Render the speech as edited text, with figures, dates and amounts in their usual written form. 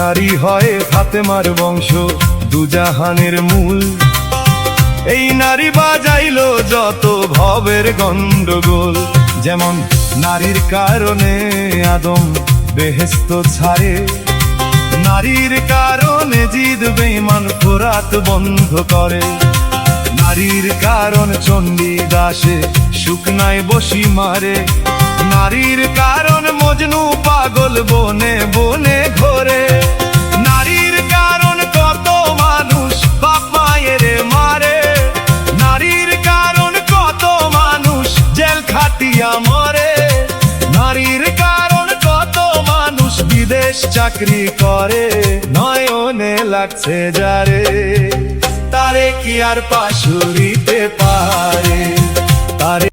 নারী হয় ফাতেমার বংশ দুজাহানের মূল। এই নারী বাজাইলো যত ভবের গন্ডগোল। যেমন নারীর কারণে আদম বেহেশত ছাড়ে, নারীর কারণে জিদ বেঈমান ফোরাত বন্ধ করে, নারীর কারণ চণ্ডী দাসে শুকনায় বসি মারে, নারীর কারণ মজনু পাগল বনে বনে ঘোরে, নারীর কারণ কত মানুষ বাপ মায়ের মারে, নারীর কারণ কত মানুষ জেল খাটিয়া মরে, নারীর কারণ কত মানুষ বিদেশ চাকরি করে। নয়নে লাগছে যারে তারে কি আর পাশুরিতে পারে, তারে